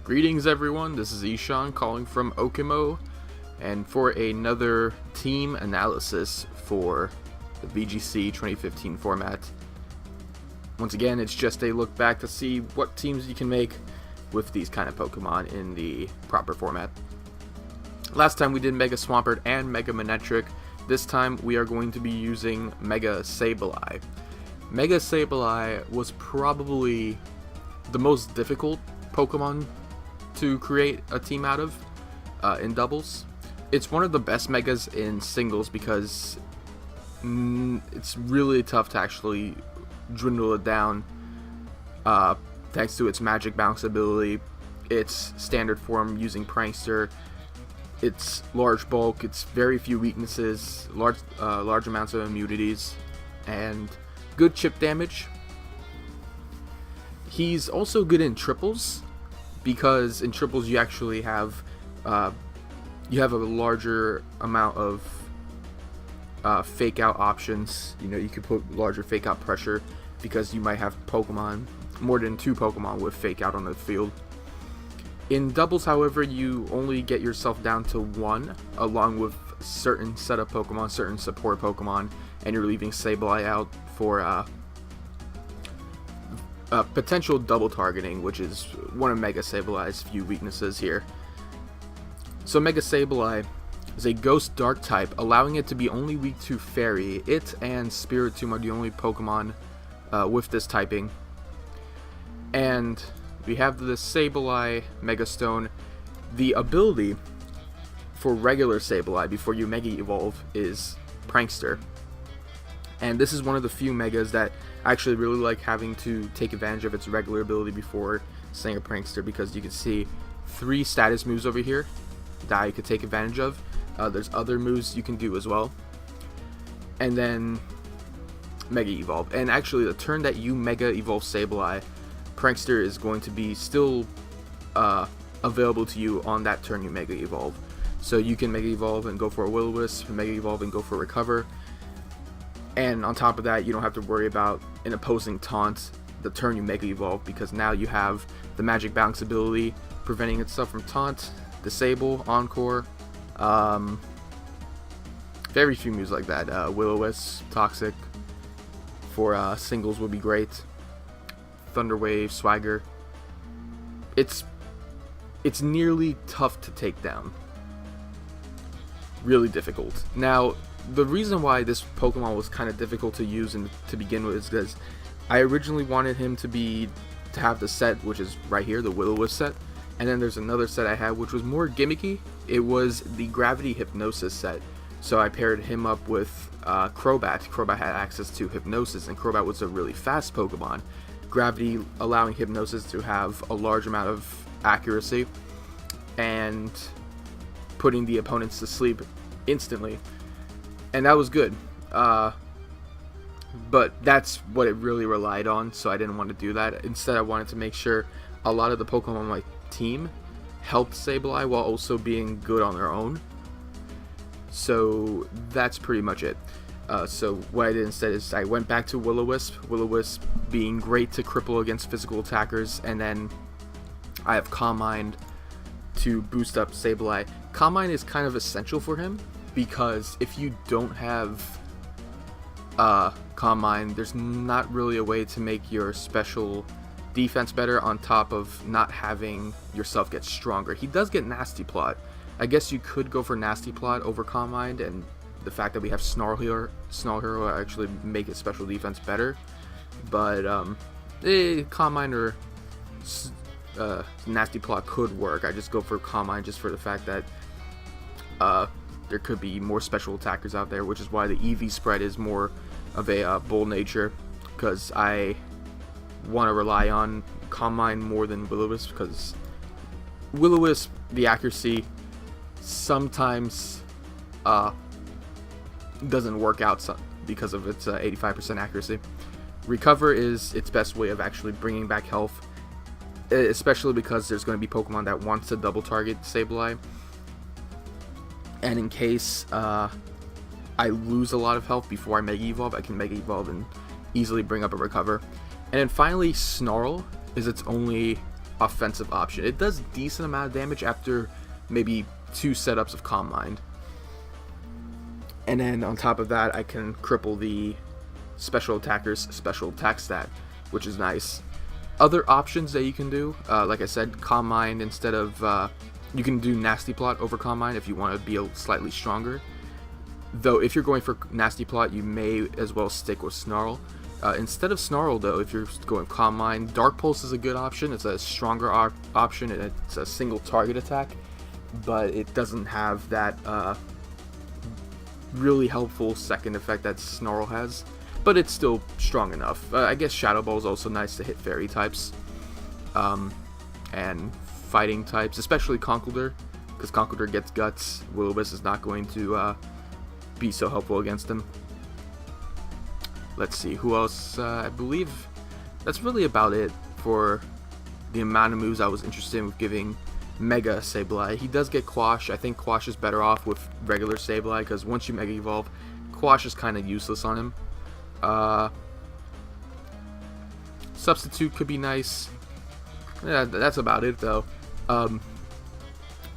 Greetings everyone, this is Ishan calling from Okimo, and for another team analysis for the VGC 2015 format. Once again, it's just a look back to see what teams you can make with these kind of Pokemon in the proper format. Last time we did Mega Swampert and Mega Manectric. This time we are going to be using Mega Sableye. Mega Sableye was probably the most difficult Pokemon to create a team out of in doubles. It's one of the best Megas in singles because it's really tough to actually dwindle it down thanks to its magic bounce ability, its standard form using Prankster, its large bulk, its very few weaknesses, large amounts of immunities, and good chip damage. He's also good in triples, because in triples you actually have a larger amount of fake out options. You know, you could put larger fake out pressure because you might have more than 2 Pokemon with fake out on the field. In doubles, however, you only get yourself down to 1 along with certain setup Pokemon, certain support Pokemon, and you're leaving Sableye out for potential double targeting, which is one of Mega Sableye's few weaknesses here. So Mega Sableye is a Ghost Dark type, allowing it to be only weak to Fairy. It and Spiritomb are the only Pokemon with this typing. And we have the Sableye Mega Stone. The ability for regular Sableye before you Mega Evolve is Prankster. And this is one of the few Megas that I actually really like having to take advantage of its regular ability before saying a Prankster, because you can see 3 status moves over here that I could take advantage of. There's other moves you can do as well. And then Mega Evolve. And actually, the turn that you Mega Evolve Sableye, Prankster is going to be still available to you on that turn you Mega Evolve. So you can Mega Evolve and go for a Will-O-Wisp, Mega Evolve and go for Recover. And on top of that, you don't have to worry about an opposing taunt the turn you Mega Evolve, because now you have the Magic Bounce ability preventing itself from taunt, disable, encore. Very few moves like that. Will-O-Wisp, Toxic for singles would be great. Thunder Wave, Swagger. It's nearly tough to take down. Really difficult. Now, the reason why this Pokemon was kind of difficult to use and to begin with is because I originally wanted him to have the set, which is right here, the Will-O-Wisp set, and then there's another set I had which was more gimmicky. It was the Gravity Hypnosis set. So I paired him up with Crobat. Crobat had access to Hypnosis, and Crobat was a really fast Pokemon. Gravity allowing Hypnosis to have a large amount of accuracy and putting the opponents to sleep instantly. And that was good, but that's what it really relied on, so I didn't want to do that. Instead, I wanted to make sure a lot of the Pokemon on my team helped Sableye while also being good on their own. So that's pretty much it. So what I did instead is I went back to Will-O-Wisp, Will-O-Wisp being great to cripple against physical attackers, and then I have Calm Mind to boost up Sableye. Calm Mind is kind of essential for him, because if you don't have Calm Mind, there's not really a way to make your special defense better, on top of not having yourself get stronger. He does get Nasty Plot. I guess you could go for Nasty Plot over Calm Mind, and the fact that we have Snarl here will actually make its special defense better. But Calm Mind or Nasty Plot could work. I just go for Calm Mind just for the fact that there could be more special attackers out there, which is why the EV spread is more of a bull nature, because I want to rely on Calm Mind more than Will-O-Wisp, because Will-O-Wisp, the accuracy sometimes doesn't work out because of its 85% accuracy. Recover is its best way of actually bringing back health, especially because there's going to be Pokemon that wants to double target Sableye. And in case I lose a lot of health before I Mega Evolve, I can Mega Evolve and easily bring up a Recover. And then finally, Snarl is its only offensive option. It does decent amount of damage after maybe 2 setups of Calm Mind. And then on top of that, I can cripple the special attacker's special attack stat, which is nice. Other options that you can do, like I said, Calm Mind instead of... you can do Nasty Plot over Calm Mind if you want to be slightly stronger. Though, if you're going for Nasty Plot, you may as well stick with Snarl. Instead of Snarl, though, if you're going Calm Mind, Dark Pulse is a good option. It's a stronger option, and it's a single target attack, but it doesn't have that really helpful second effect that Snarl has, but it's still strong enough. I guess Shadow Ball is also nice to hit fairy types and fighting types, especially Conkeldurr, because Conkeldurr gets guts. Will-O-Wisp is not going to be so helpful against him. Let's see, who else? I believe that's really about it for the amount of moves I was interested in with giving Mega Sableye. He does get Quash. I think Quash is better off with regular Sableye, because once you Mega Evolve, Quash is kind of useless on him. Substitute could be nice. Yeah, that's about it, though.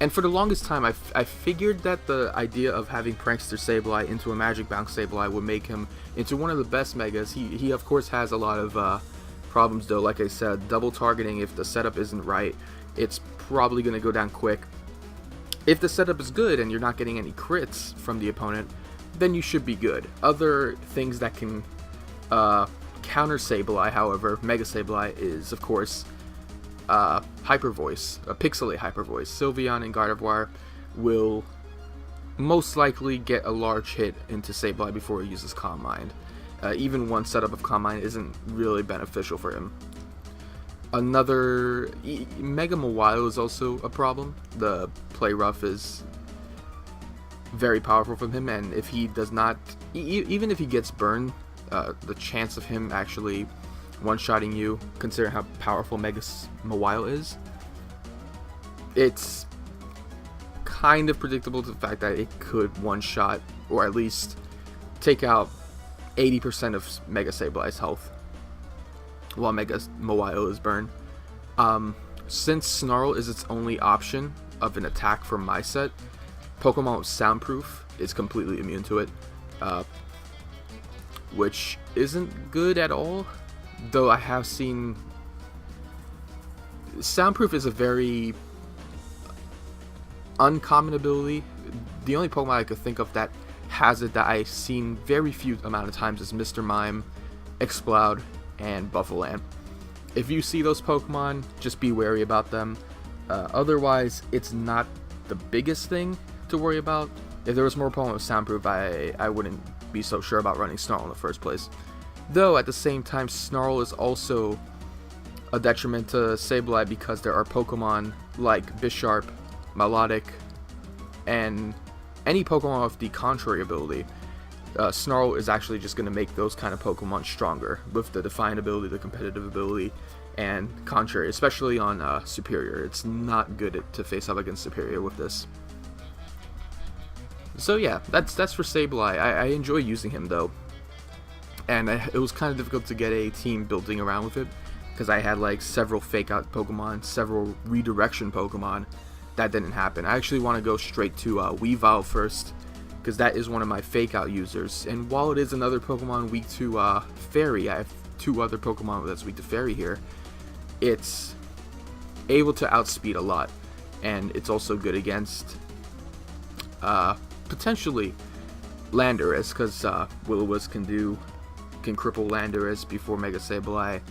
And for the longest time, I figured that the idea of having Prankster Sableye into a Magic Bounce Sableye would make him into one of the best Megas. He of course has a lot of problems, though. Like I said, double targeting, if the setup isn't right, it's probably going to go down quick. If the setup is good and you're not getting any crits from the opponent, then you should be good. Other things that can counter Sableye, however, Mega Sableye, is of course Hyper Voice, a Pixelate Hyper Voice. Sylveon and Gardevoir will most likely get a large hit into Sableye before he uses Calm Mind. Even one setup of Calm Mind isn't really beneficial for him. Another Mega Mawile is also a problem. The Play Rough is very powerful from him, and if he does not, even if he gets burned, the chance of him actually one-shotting you, considering how powerful Mega Mawile is, it's kind of predictable to the fact that it could one-shot, or at least take out 80% of Mega Sableye's health while Mega Mawile is burned. Since Snarl is its only option of an attack from my set, Pokemon with Soundproof is completely immune to it, which isn't good at all. Though I have seen Soundproof is a very uncommon ability. The only Pokemon I could think of that has it that I've seen very few amount of times is Mr. Mime, Exploud, and Buffalo. If you see those Pokemon, just be wary about them. Otherwise, it's not the biggest thing to worry about. If there was more Pokemon with Soundproof, I wouldn't be so sure about running Snarl in the first place. Though, at the same time, Snarl is also a detriment to Sableye because there are Pokemon like Bisharp, Melodic, and any Pokemon with the contrary ability. Snarl is actually just going to make those kind of Pokemon stronger with the Defiant ability, the competitive ability, and contrary, especially on Superior. It's not good to face up against Superior with this. So yeah, that's for Sableye. I enjoy using him, though. And it was kind of difficult to get a team building around with it, because I had like several fake out Pokemon, several redirection Pokemon. That didn't happen. I actually want to go straight to Weavile first, because that is one of my fake out users. And while it is another Pokemon weak to Fairy, I have 2 other Pokemon that's weak to Fairy here. It's able to outspeed a lot, and it's also good against potentially Landorus, because Will-O-Wisp can cripple Landorus before Mega Sableye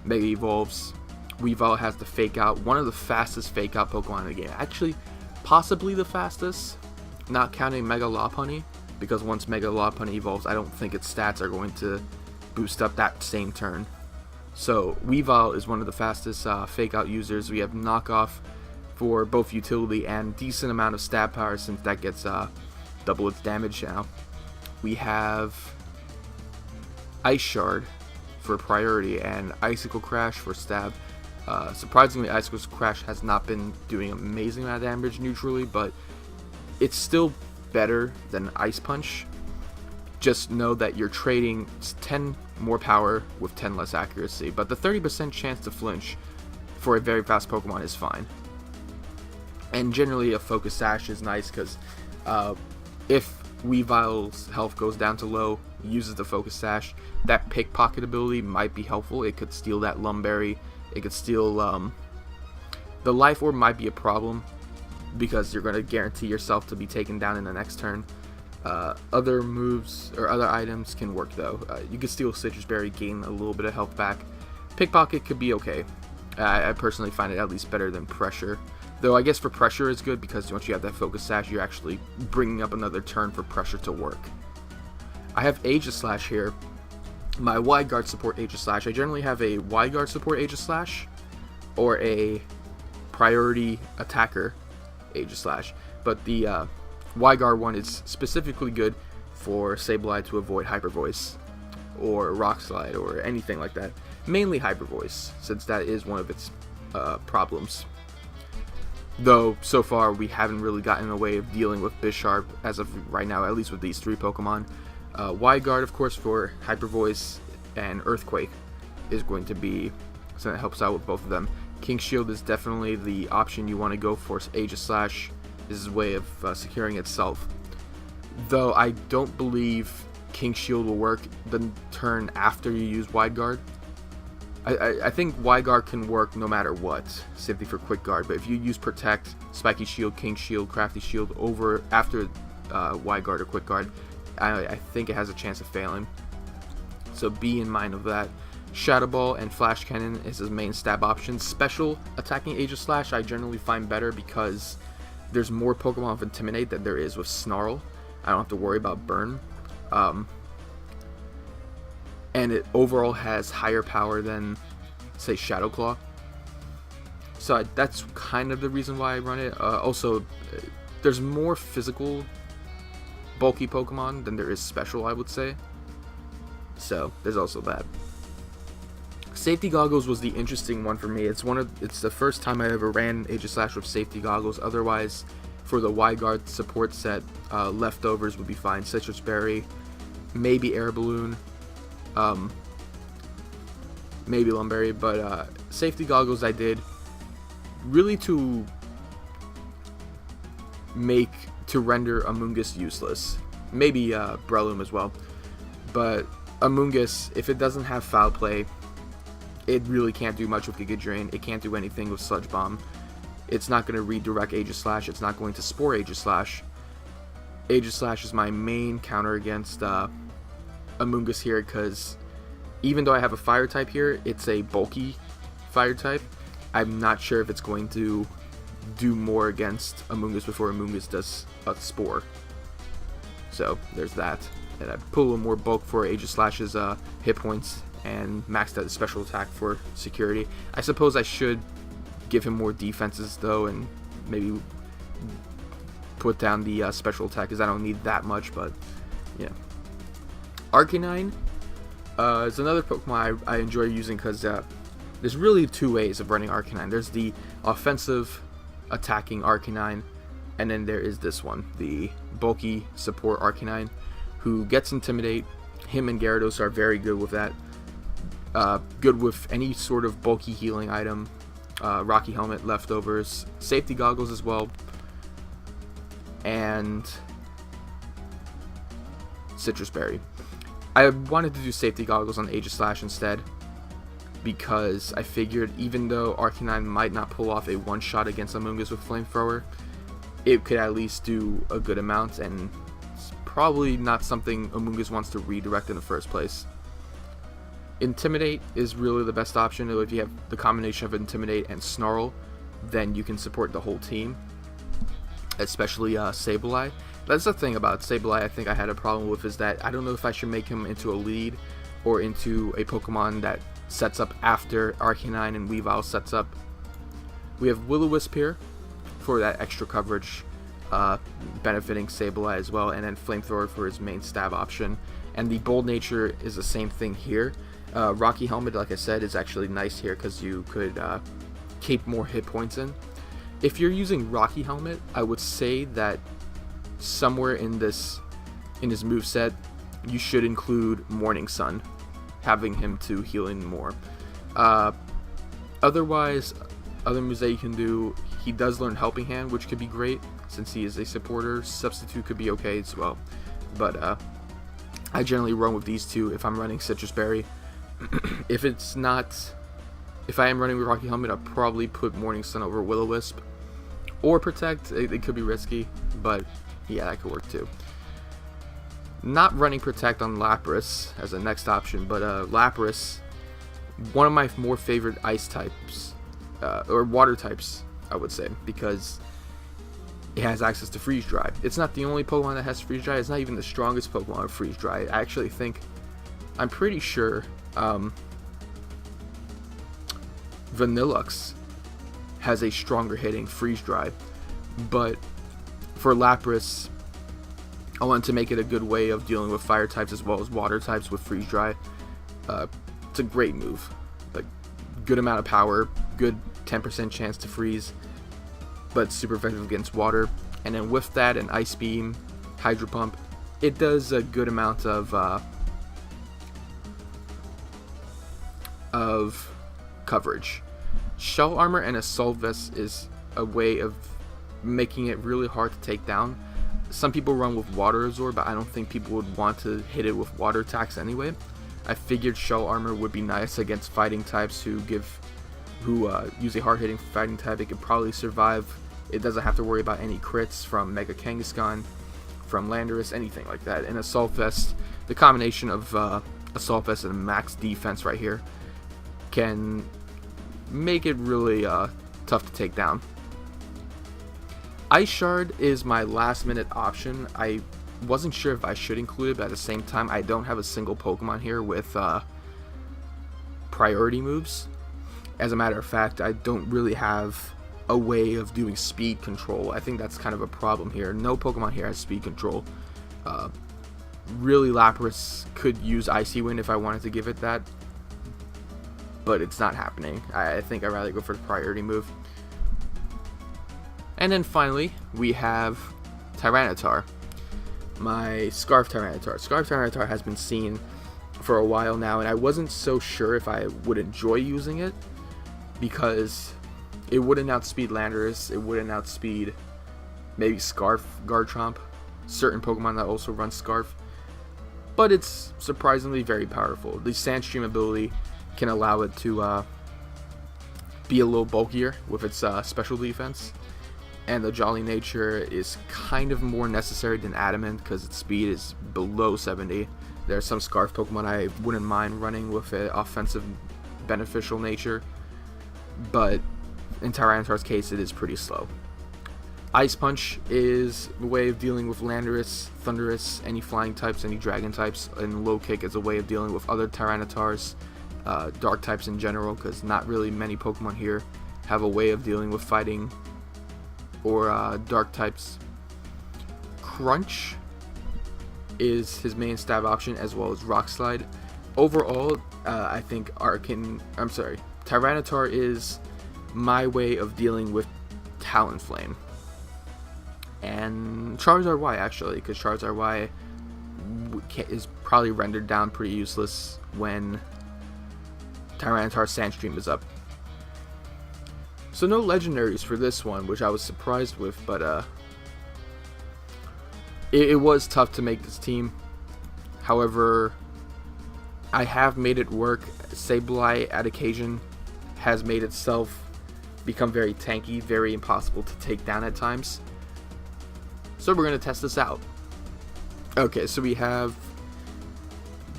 Mega Evolves. Weavile has the Fake Out, one of the fastest Fake Out Pokemon in the game. Actually, possibly the fastest, not counting Mega Lopunny, because once Mega Lopunny evolves, I don't think its stats are going to boost up that same turn. So Weavile is one of the fastest Fake Out users. We have Knockoff for both utility and decent amount of stab power, since that gets double its damage now. We have Ice Shard for priority and Icicle Crash for stab. Surprisingly, Icicle Crash has not been doing amazing amount of damage neutrally, but it's still better than Ice Punch. Just know that you're trading 10 more power with 10 less accuracy, but the 30% chance to flinch for a very fast Pokemon is fine. And generally a Focus Sash is nice because if Weavile's health goes down to low, uses the Focus Sash, that Pickpocket ability might be helpful. It could steal that Lumberry. It could steal the Life Orb might be a problem because you're going to guarantee yourself to be taken down in the next turn. Other moves or other items can work though. You could steal Citrus Berry, gain a little bit of health back. Pickpocket could be okay. I personally find it at least better than Pressure. Though I guess for Pressure is good because once you have that Focus Sash, you're actually bringing up another turn for Pressure to work. I have Aegislash here. My Wide Guard support Aegislash. I generally have a Wide Guard support Aegislash or a Priority Attacker Aegislash. But the Wide Guard one is specifically good for Sableye to avoid Hyper Voice or Rock Slide or anything like that. Mainly Hyper Voice, since that is one of its problems. Though, so far, we haven't really gotten a way of dealing with Bisharp as of right now, at least with these 3 Pokemon. Wide Guard, of course, for Hyper Voice and Earthquake is going to be something that helps out with both of them. King Shield is definitely the option you want to go for. Aegislash is a way of securing itself. Though I don't believe King Shield will work the turn after you use Wide Guard. I think Wide Guard can work no matter what, same thing for Quick Guard, but if you use Protect, Spiky Shield, King Shield, Crafty Shield over after Wide Guard or Quick Guard, I think it has a chance of failing. So be in mind of that. Shadow Ball and Flash Cannon is his main stab option. Special attacking Aegislash I generally find better because there's more Pokemon with Intimidate than there is with Snarl. I don't have to worry about Burn. And it overall has higher power than, say, Shadow Claw. So that's kind of the reason why I run it. Also, there's more physical, bulky Pokemon than there is special, I would say. So there's also that. Safety Goggles was the interesting one for me. It's the first time I ever ran Aegislash with Safety Goggles. Otherwise, for the Wide Guard support set, leftovers would be fine. Citrus Berry, maybe Air Balloon. Maybe Lumberry, but Safety Goggles I did really to render Amoonguss useless. Maybe Breloom as well, but Amoonguss, if it doesn't have Foul Play, it really can't do much with Giga Drain. It can't do anything with Sludge Bomb. It's not going to redirect Aegislash. It's not going to Spore Aegislash. Aegislash is my main counter against Amoonguss here, because even though I have a Fire type here, it's a bulky Fire type. I'm not sure if it's going to do more against Amoonguss before Amoonguss does a Spore. So there's that. And I put a little more bulk for Aegislash's hit points and maxed out the special attack for security. I suppose I should give him more defenses though, and maybe put down the special attack because I don't need that much, but yeah. Arcanine is another Pokemon I enjoy using because there's really 2 ways of running Arcanine. There's the offensive attacking Arcanine, and then there is this one, the bulky support Arcanine, who gets Intimidate. Him and Gyarados are very good with that. Good with any sort of bulky healing item. Rocky Helmet, leftovers, Safety Goggles as well, and Citrus Berry. I wanted to do Safety Goggles on Aegislash instead, because I figured even though Arcanine might not pull off a one-shot against Amoonguss with Flamethrower, it could at least do a good amount, and it's probably not something Amoonguss wants to redirect in the first place. Intimidate is really the best option. If you have the combination of Intimidate and Snarl, then you can support the whole team, especially Sableye. That's the thing about Sableye I think I had a problem with, is that I don't know if I should make him into a lead or into a Pokemon that sets up after Arcanine and Weavile sets up. We have Will-O-Wisp here for that extra coverage, benefiting Sableye as well, and then Flamethrower for his main stab option. And the Bold Nature is the same thing here. Rocky Helmet, like I said, is actually nice here because you could keep more hit points in. If you're using Rocky Helmet, I would say that somewhere in his moveset, you should include Morning Sun, having him to heal in more. Otherwise, other moves that you can do, he does learn Helping Hand, which could be great since he is a supporter. Substitute could be okay as well. But I generally run with these two if I'm running Citrus Berry. If I am running with Rocky Helmet, I'll probably put Morning Sun over Will-O-Wisp. Or Protect, it could be risky, but yeah, that could work too. Not running Protect on Lapras as a next option, but Lapras, one of my more favorite ice types, or water types, I would say, because it has access to Freeze Dry. It's not the only Pokemon that has Freeze Dry. It's not even the strongest Pokemon with Freeze Dry. I actually think, I'm pretty sure, Vanillux has a stronger hitting Freeze Dry. But for Lapras, I wanted to make it a good way of dealing with fire types as well as water types with Freeze Dry. It's a great move. Like, good amount of power, good 10% chance to freeze, but super effective against water. And then with that, an Ice Beam, Hydro Pump, it does a good amount of coverage. Shell Armor and Assault Vest is a way of making it really hard to take down. Some people run with Water Absorb, but I don't think people would want to hit it with water attacks anyway. I figured Shell Armor would be nice against fighting types who use a hard-hitting fighting type. It could probably survive. It doesn't have to worry about any crits from Mega Kangaskhan, from Landorus, anything like that. And Assault Vest, the combination of Assault Vest and max defense right here can make it really tough to take down. Ice Shard is my last minute option. I wasn't sure if I should include it, but at the same time, I don't have a single Pokemon here with priority moves. As a matter of fact, I don't really have a way of doing speed control. I think that's kind of a problem here. No Pokemon here has speed control. Really, Lapras could use Icy Wind if I wanted to give it that, but it's not happening. I think I'd rather go for the priority move. And then finally, we have Tyranitar. My Scarf Tyranitar. Scarf Tyranitar has been seen for a while now, and I wasn't so sure if I would enjoy using it, because it wouldn't outspeed Landorus, it wouldn't outspeed maybe Scarf Garchomp, certain Pokemon that also run Scarf, but it's surprisingly very powerful. The Sandstream ability can allow it to be a little bulkier with its special defense, and the Jolly nature is kind of more necessary than Adamant because its speed is below 70. There are some Scarf Pokemon I wouldn't mind running with an offensive beneficial nature, but in Tyranitar's case it is pretty slow. Ice Punch is a way of dealing with Landorus, Thundurus, any flying types, any dragon types, and Low Kick is a way of dealing with other Tyranitars, dark types in general, because not really many Pokemon here have a way of dealing with fighting or dark types. Crunch is his main stab option, as well as Rock Slide. Overall, I think Tyranitar is my way of dealing with Talonflame. And Charizard Y, actually, because Charizard Y is probably rendered down pretty useless when Tyranitar Sandstream is up. So no legendaries for this one, which I was surprised with, but it was tough to make this team. However, I have made it work. Sableye at occasion has made itself become very tanky, very impossible to take down at times. So we're going to test this out. Okay, so we have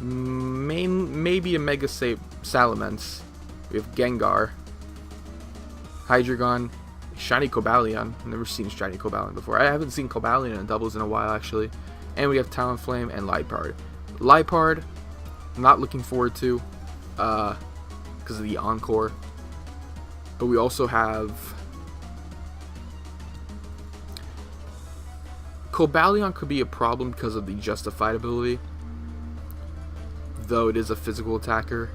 maybe a Mega Salamence. We have Gengar, Hydreigon, Shiny Cobalion. I've never seen Shiny Cobalion before. I haven't seen Cobalion in doubles in a while, actually. And we have Talonflame and Liepard. Liepard, I'm not looking forward to because of the Encore. But we also have Cobalion could be a problem because of the Justified ability, though it is a physical attacker.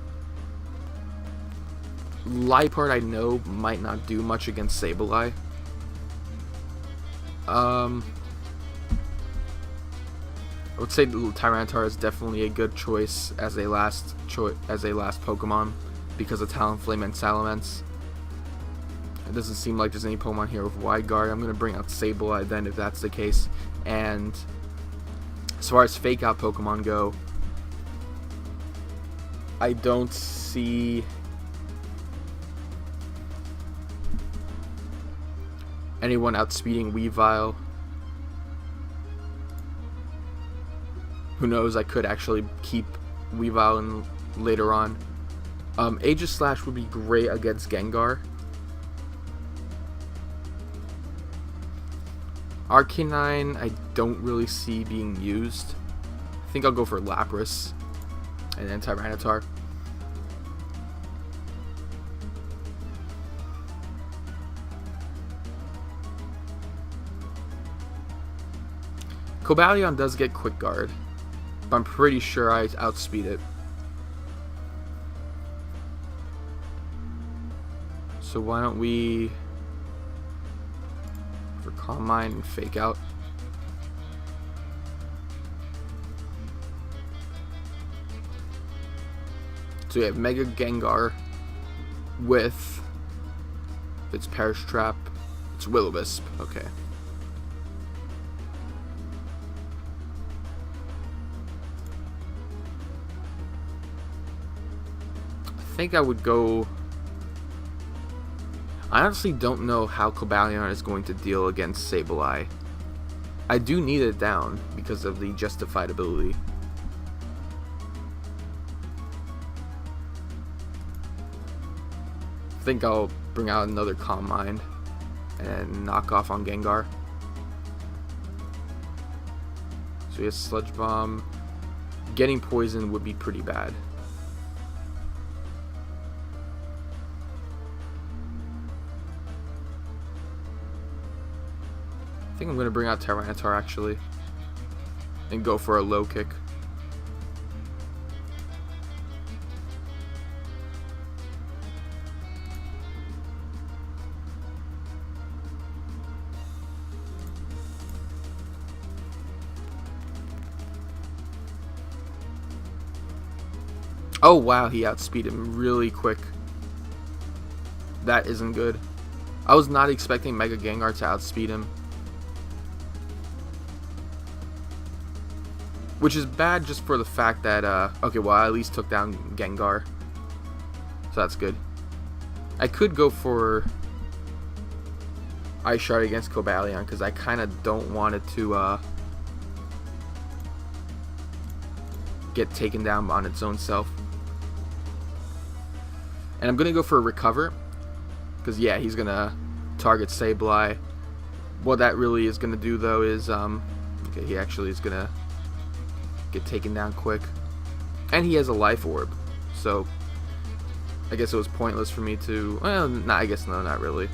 Liepard, I know, might not do much against Sableye. I would say Tyranitar is definitely a good choice as a last Pokemon because of Talonflame and Salamence. It doesn't seem like there's any Pokemon here with Wide Guard. I'm going to bring out Sableye then if that's the case. And as far as Fake Out Pokemon go, I don't see anyone outspeeding Weavile. Who knows, I could actually keep Weavile in later on. Aegislash would be great against Gengar. Arcanine, I don't really see being used. I think I'll go for Lapras and then Tyranitar. Cobalion does get Quick Guard, but I'm pretty sure I outspeed it. So why don't we for Calm Mind and Fake Out. So we have Mega Gengar with its Perish Trap. It's Will-O-Wisp. Okay. I think I would go. I honestly don't know how Cobalion is going to deal against Sableye. I do need it down because of the justified ability. I think I'll bring out another Calm Mind and knock off on Gengar. So he has Sludge Bomb. Getting poisoned would be pretty bad. I think I'm going to bring out Tyranitar actually and go for a low kick. Oh wow, he outspeeded him really quick. That isn't good. I was not expecting Mega Gengar to outspeed him. Which is bad just for the fact that, okay, well, I at least took down Gengar. So that's good. I could go for Ice Shard against Cobalion because I kind of don't want it to get taken down on its own self. And I'm going to go for a Recover because, yeah, he's going to target Sableye. What that really is going to do, though, is, okay, he actually is going to get taken down quick, and he has a Life Orb, so I guess it was pointless for me to, well, nah, I guess no, not really.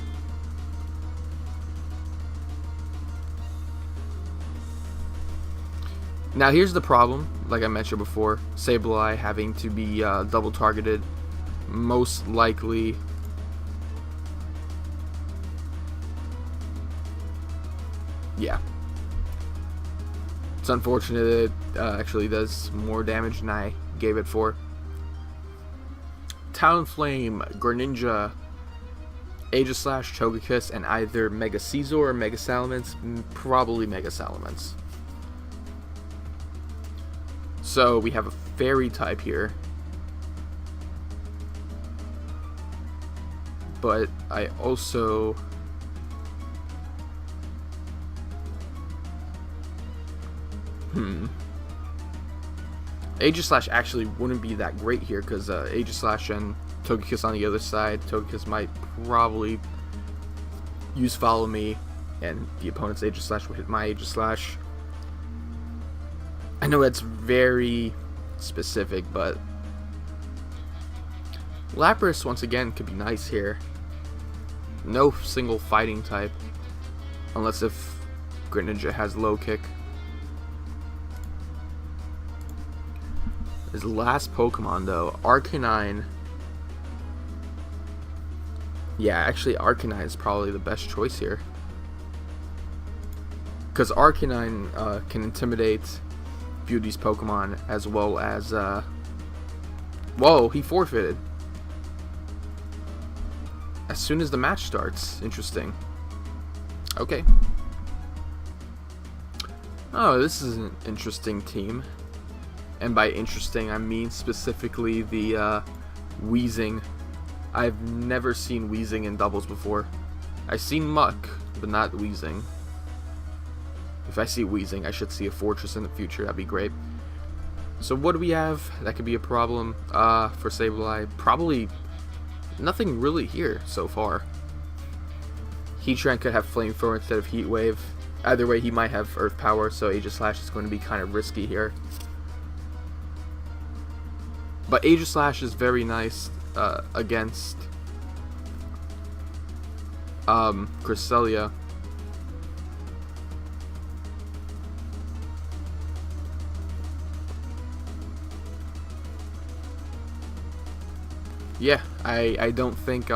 Now here's the problem, like I mentioned before, Sableye having to be double targeted, most likely. Yeah. It's unfortunate it actually does more damage than I gave it for. Talonflame, Greninja, Aegislash, Togekiss, and either Mega Scizor or Mega Salamence. Probably Mega Salamence. So we have a Fairy type here. But I also... Aegislash actually wouldn't be that great here because Aegislash and Togekiss on the other side. Togekiss might probably use Follow Me, and the opponent's Aegislash will hit my Aegislash. I know that's very specific, but Lapras once again could be nice here. No single fighting type, unless if Greninja has Low Kick. His last Pokemon, though, Arcanine. Yeah, actually, Arcanine is probably the best choice here. Because Arcanine can intimidate Beauty's Pokemon as well as... Whoa, he forfeited. as soon as the match starts. Interesting. Okay. Oh, this is an interesting team. And by interesting, I mean specifically the Wheezing. I've never seen Wheezing in doubles before. I've seen Muck, but not Wheezing. If I see Wheezing, I should see a Fortress in the future. That'd be great. So what do we have? That could be a problem for Sableye. Probably nothing really here so far. Heatran could have Flamethrower instead of Heat Wave. Either way, he might have Earth Power, so Aegislash is going to be kind of risky here. But Aegislash is very nice against Cresselia. Yeah, I don't think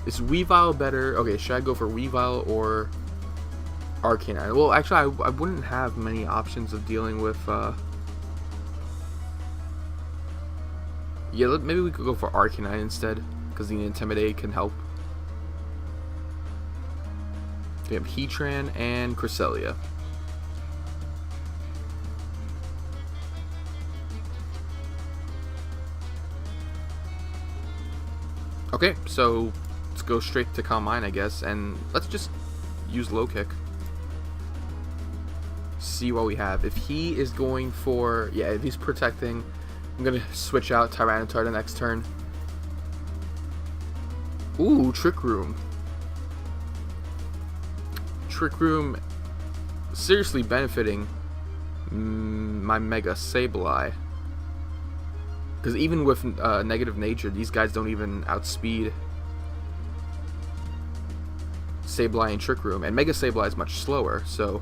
is Weavile better? Okay, should I go for Weavile or Arcanine? Well, actually, I wouldn't have many options of dealing with yeah, maybe we could go for Arcanine instead, because the Intimidate can help. We have Heatran and Cresselia. Okay, so let's go straight to Calm Mind, I guess, and let's just use Low Kick. See what we have. If he is going for, yeah, if he's protecting, I'm gonna switch out Tyranitar the next turn. Ooh, Trick Room. Trick Room seriously benefiting my Mega Sableye. Because even with negative nature, these guys don't even outspeed Sableye and Trick Room. And Mega Sableye is much slower, so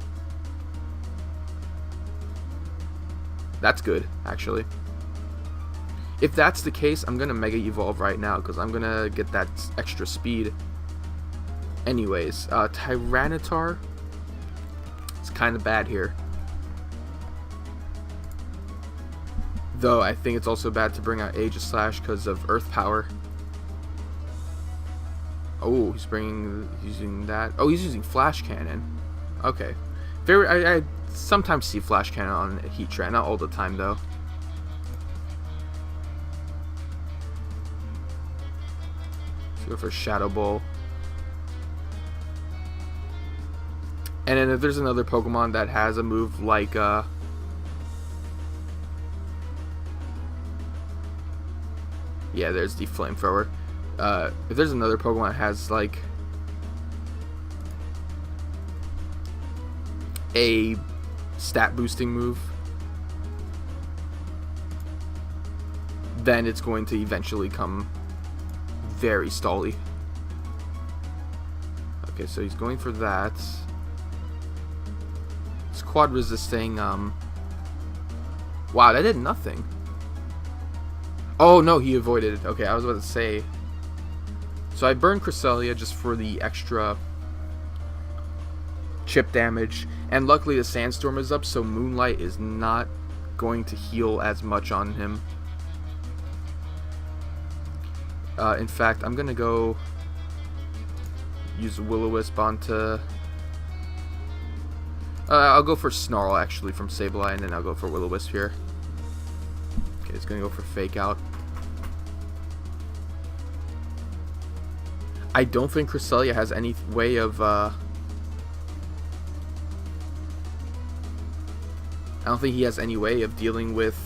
that's good, actually. If that's the case, I'm going to Mega Evolve right now, because I'm going to get that extra speed. Anyways, Tyranitar is kind of bad here. Though I think it's also bad to bring out Aegislash because of Earth Power. Oh, he's using that. Oh, he's using Flash Cannon. Okay. I sometimes see Flash Cannon on Heatran, not all the time though. Let's go for Shadow Ball. And then if there's another Pokemon that has a move like yeah, there's the Flamethrower. If there's another Pokemon that has like a stat boosting move, then it's going to eventually come very stally. Okay, so he's going for that. It's quad resisting. Wow, that did nothing. Oh no, he avoided it. Okay, I was about to say. So I burned Cresselia just for the extra chip damage, and luckily the Sandstorm is up, so Moonlight is not going to heal as much on him. In fact, I'm gonna go use Will-O-Wisp onto. I'll go for Snarl actually from Sableye, and then I'll go for Will-O-Wisp here. Okay, it's gonna go for Fake Out. I don't think Cresselia has any way of I don't think he has any way of dealing with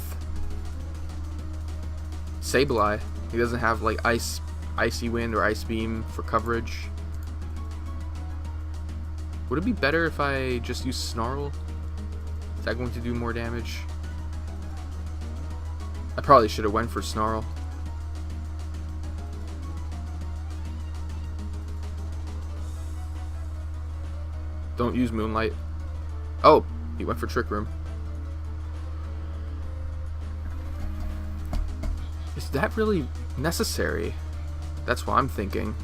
Sableye. He doesn't have like Icy Wind or Ice Beam for coverage. Would it be better if I just use Snarl? Is that going to do more damage? I probably should have went for Snarl. Don't use Moonlight. Oh, he went for Trick Room. Is that really necessary? That's what I'm thinking.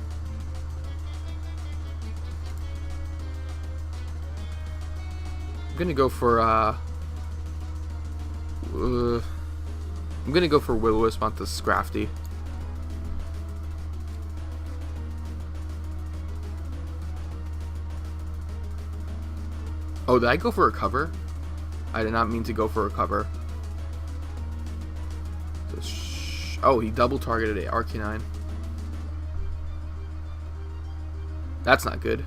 I'm gonna go for Will-O-Wisp on the Scrafty. Oh, did I go for a cover? I did not mean to go for a cover. Oh, he double targeted a Arcanine. That's not good.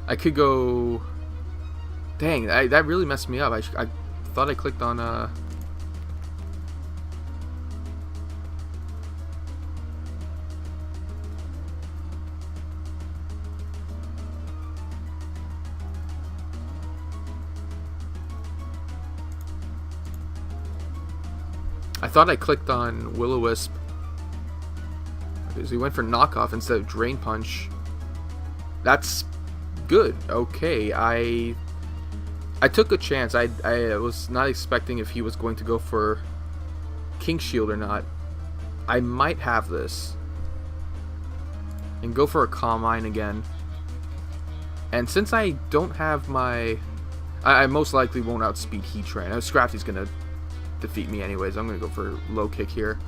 I could go... Dang, that really messed me up. I thought I clicked on... I thought I clicked on Will-O-Wisp because he went for knockoff instead of Drain Punch. That's good. Okay, I took a chance. I was not expecting if he was going to go for King Shield or not. I might have this and go for a Calm Mind again. And since I don't have my... I most likely won't outspeed Heatran. Scrafty's going to defeat me anyways. I'm going to go for low kick here.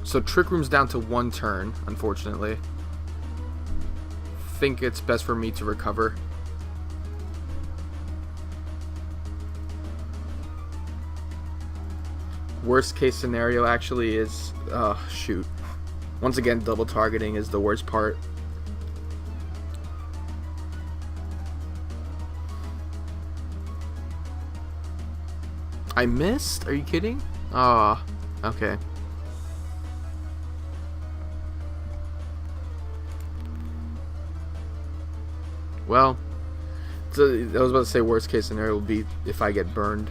So Trick Room's down to 1 turn, unfortunately. Think it's best for me to recover. Worst case scenario actually is... shoot. Once again, double targeting is the worst part. I missed? Are you kidding? Ah, okay. Well, so I was about to say worst case scenario would be if I get burned.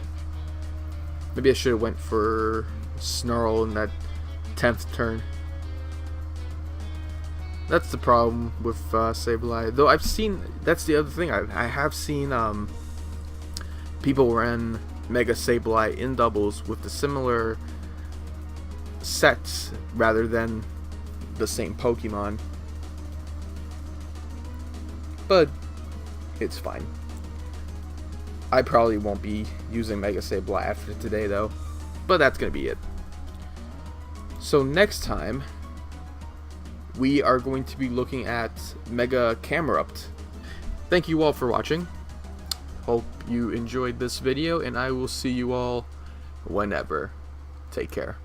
Maybe I should have went for Snarl in that 10th turn. That's the problem with Sableye. Though I've seen, that's the other thing, I have seen people run Mega Sableye in doubles with the similar sets rather than the same Pokemon. But it's fine. I probably won't be using Mega Sableye after today though. But that's going to be it. So next time, we are going to be looking at Mega Camerupt. Thank you all for watching. Hope you enjoyed this video, and I will see you all whenever. Take care.